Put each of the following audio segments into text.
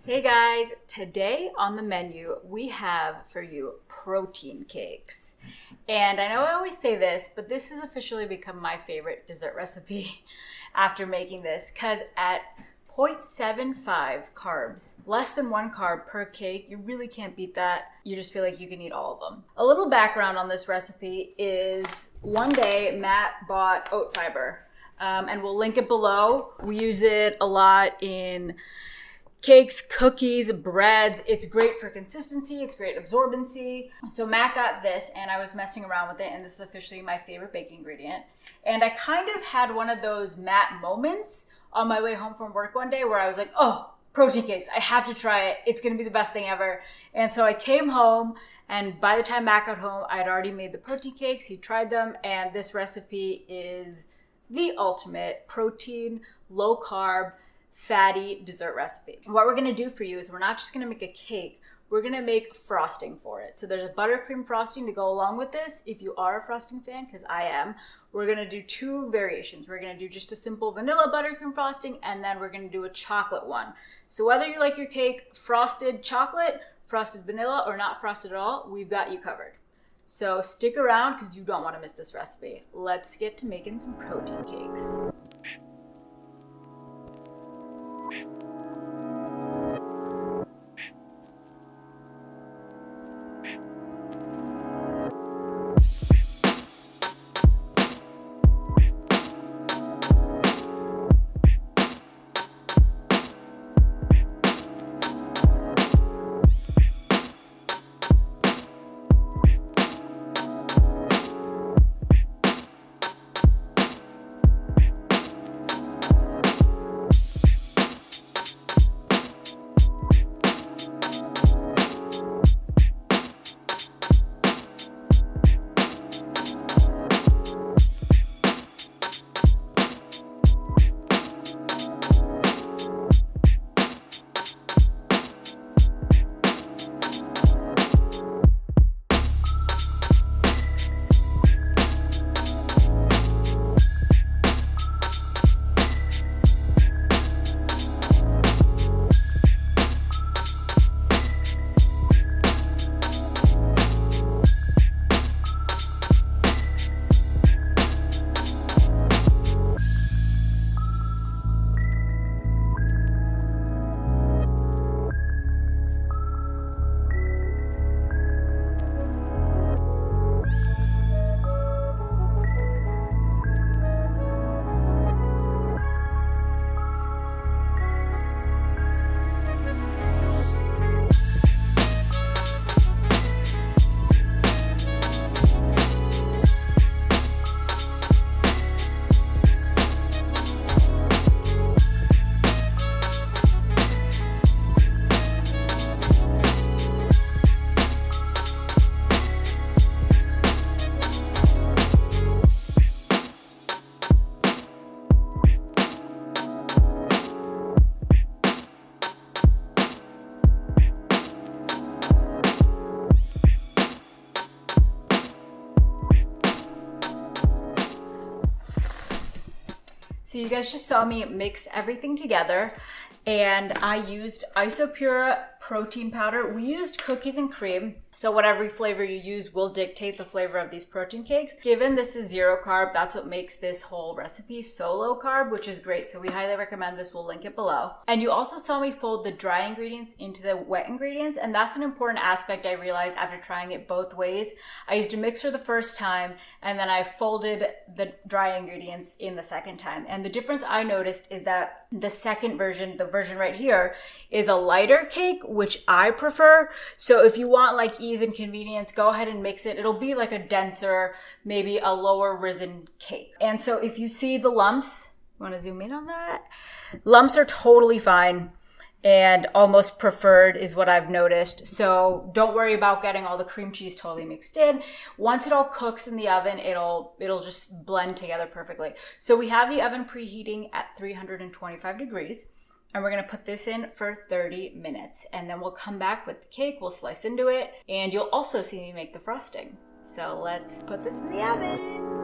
Hey guys, today on the menu we have for you protein cakes. And I know I always say this, but this has officially become my favorite dessert recipe after making this because at 0.75 carbs, less than one carb per cake, you really can't beat that. You just feel like you can eat all of them. A little background on this recipe is one day Matt bought oat fiber, and we'll link it below. We use it a lot in cakes, cookies, breads. It's great for consistency. It's great absorbency. So Matt got this and I was messing around with it, and this is officially my favorite baking ingredient. And I kind of had one of those Matt moments on my way home from work one day where I was like, oh, protein cakes. I have to try it. It's going to be the best thing ever. And so I came home, and by the time Matt got home, I had already made the protein cakes. He tried them, and this recipe is the ultimate protein, low carb, fatty dessert recipe. What we're gonna do for you is we're not just gonna make a cake, we're gonna make frosting for it. So there's a buttercream frosting to go along with this. If you are a frosting fan, because I am, we're gonna do two variations. We're gonna do just a simple vanilla buttercream frosting, and then we're gonna do a chocolate one. So whether you like your cake frosted chocolate, frosted vanilla, or not frosted at all, we've got you covered. So stick around because you don't wanna miss this recipe. Let's get to making some protein cakes. So you guys just saw me mix everything together, and I used Isopure protein powder. We used cookies and cream, so whatever flavor you use will dictate the flavor of these protein cakes. Given this is zero carb, that's what makes this whole recipe so low carb, which is great. So we highly recommend this. We'll link it below. And you also saw me fold the dry ingredients into the wet ingredients, and that's an important aspect I realized after trying it both ways. I used a mixer the first time, and then I folded the dry ingredients in the second time. And the difference I noticed is that the second version, the version right here, is a lighter cake, which I prefer. So if you want like ease and convenience, go ahead and mix it. It'll be like a denser, maybe a lower risen cake. And so if you see the lumps, you want to zoom in on that? Lumps are totally fine and almost preferred is what I've noticed. So don't worry about getting all the cream cheese totally mixed in. Once it all cooks in the oven, it'll just blend together perfectly. So we have the oven preheating at 325 degrees. And we're gonna put this in for 30 minutes. And then we'll come back with the cake, we'll slice into it, and you'll also see me make the frosting. So let's put this in the oven.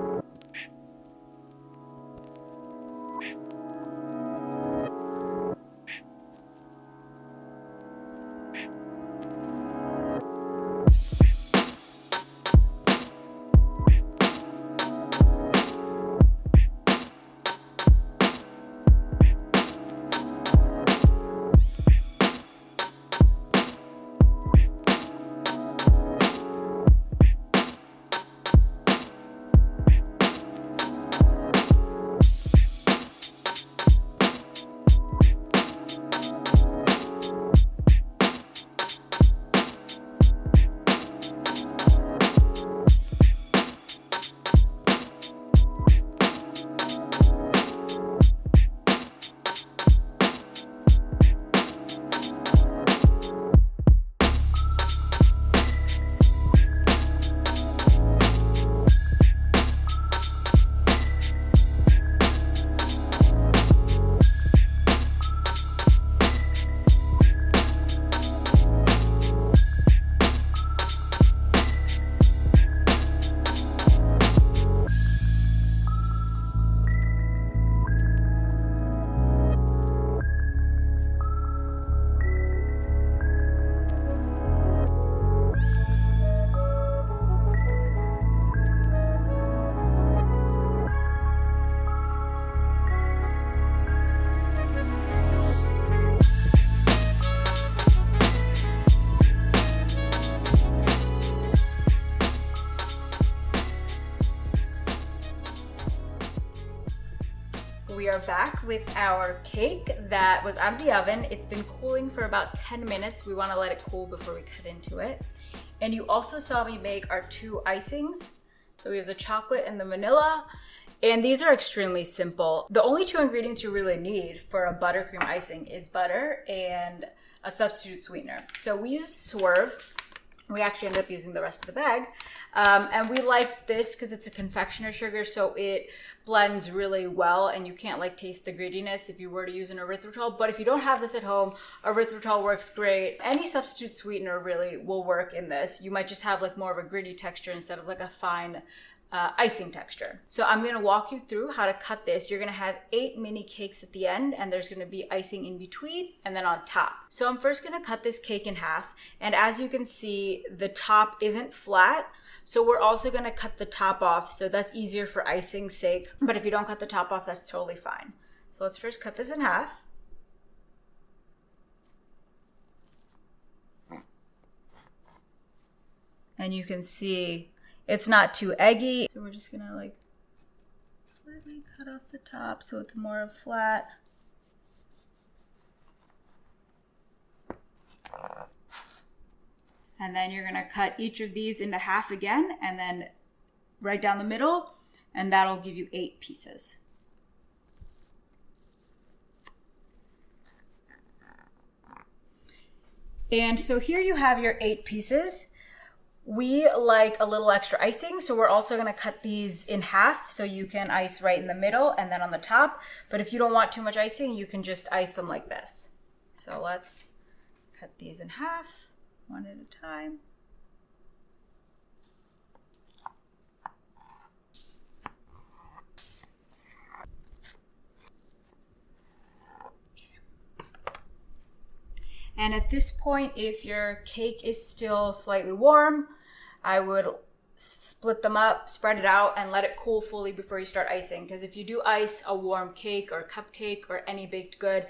we're back with our cake that was out of the oven. It's been cooling for about 10 minutes. We want to let it cool before we cut into it. And you also saw me make our 2 icings. So we have the chocolate and the vanilla. And these are extremely simple. The only 2 ingredients you really need for a buttercream icing is butter and a substitute sweetener. So we use Swerve. We actually end up using the rest of the bag. And we like this because it's a confectioner sugar, so it blends really well and you can't like taste the grittiness if you were to use an erythritol. But if you don't have this at home, erythritol works great. Any substitute sweetener really will work in this. You might just have like more of a gritty texture instead of like a fine icing texture. So I'm gonna walk you through how to cut this. You're gonna have 8 mini cakes at the end, and there's gonna be icing in between and then on top. So I'm first gonna cut this cake in half, and as you can see, the top isn't flat. So we're also gonna cut the top off, so that's easier for icing's sake. But if you don't cut the top off, that's totally fine. So let's first cut this in half. And you can see it's not too eggy. So we're just gonna like slightly cut off the top so it's more flat. And then you're gonna cut each of these into half again and then right down the middle, and that'll give you 8 pieces. And so here you have your 8 pieces. We like a little extra icing, so we're also gonna cut these in half so you can ice right in the middle and then on the top. But if you don't want too much icing, you can just ice them like this. So let's cut these in half, one at a time. And at this point, if your cake is still slightly warm, I would split them up, spread it out, and let it cool fully before you start icing. Because if you do ice a warm cake or cupcake or any baked good,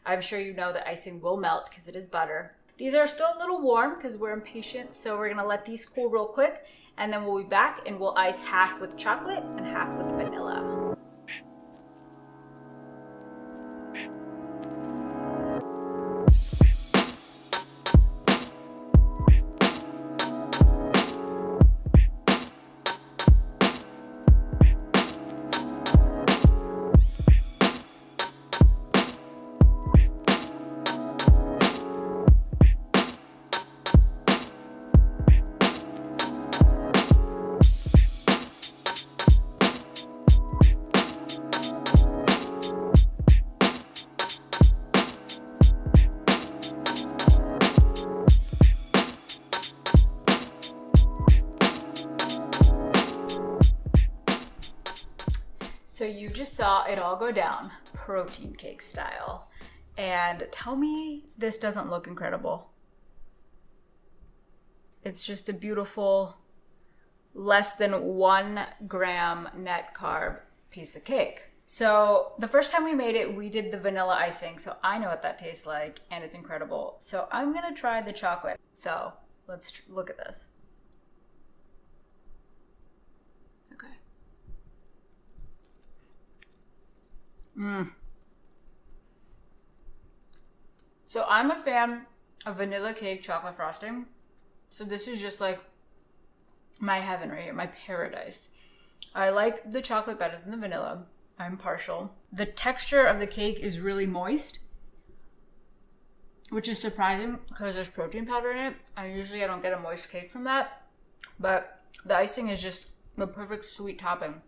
I'm sure you know that icing will melt because it is butter. These are still a little warm because we're impatient, so we're gonna let these cool real quick, and then we'll be back and we'll ice half with chocolate and half with vanilla. So you just saw it all go down, protein cake style. And tell me this doesn't look incredible. It's just a beautiful, less than 1 gram net carb piece of cake. So the first time we made it, we did the vanilla icing. So I know what that tastes like and it's incredible. So I'm gonna try the chocolate. So let's look at this. So I'm a fan of vanilla cake chocolate frosting. So this is just like my heaven right here, my paradise. I like the chocolate better than the vanilla. I'm partial. The texture of the cake is really moist, which is surprising because there's protein powder in it. I don't get a moist cake from that, but the icing is just the perfect sweet topping.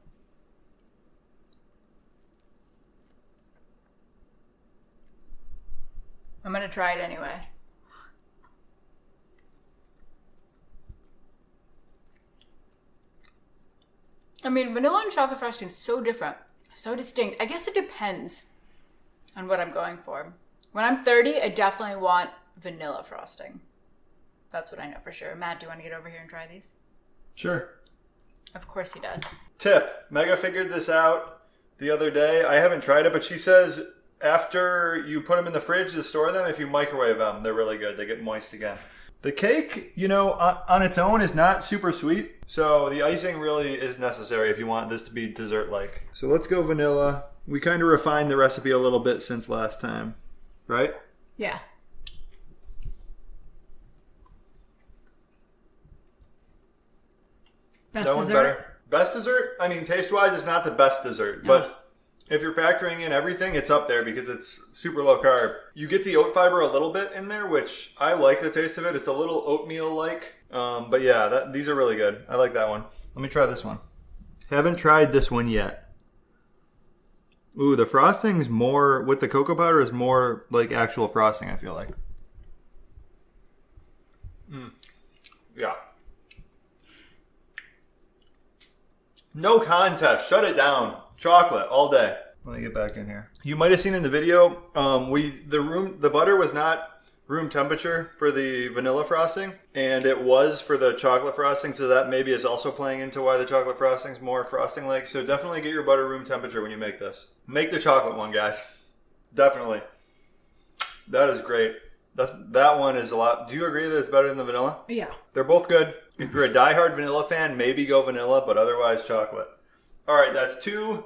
I'm gonna try it anyway. I mean, vanilla and chocolate frosting is so different, so distinct. I guess it depends on what I'm going for. When I'm 30, I definitely want vanilla frosting. That's what I know for sure. Matt, do you want to get over here and try these? Sure. Of course he does. Tip. Mega figured this out the other day. I haven't tried it, but she says after you put them in the fridge to store them, if you microwave them, they're really good. They get moist again. The cake, on its own is not super sweet. So the icing really is necessary if you want this to be dessert-like. So let's go vanilla. We kind of refined the recipe a little bit since last time, right? Yeah. Best That one's dessert? better. Best dessert? I mean, taste-wise, it's not the best dessert, but if you're factoring in everything, it's up there because it's super low carb. You get the oat fiber a little bit in there, which I like the taste of it. It's a little oatmeal-like. But yeah, these are really good. I like that one. Let me try this one. Haven't tried this one yet. Ooh, the frosting's more, with the cocoa powder, is more like actual frosting, I feel like. Yeah. No contest. Shut it down. Chocolate all day. Let me get back in here. You might have seen in the video, the butter was not room temperature for the vanilla frosting, and it was for the chocolate frosting, so that maybe is also playing into why the chocolate frosting is more frosting-like. So definitely get your butter room temperature when you make this. Make the chocolate one, guys. Definitely. That is great. That one is a lot. Do you agree that it's better than the vanilla? Yeah. They're both good. If you're a diehard vanilla fan, maybe go vanilla, but otherwise chocolate. All right, that's 2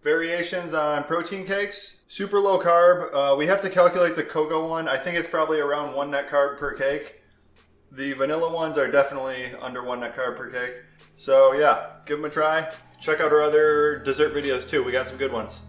variations on protein cakes. Super low carb. We have to calculate the cocoa one. I think it's probably around 1 net carb per cake. The vanilla ones are definitely under 1 net carb per cake. So yeah, give them a try. Check out our other dessert videos too. We got some good ones.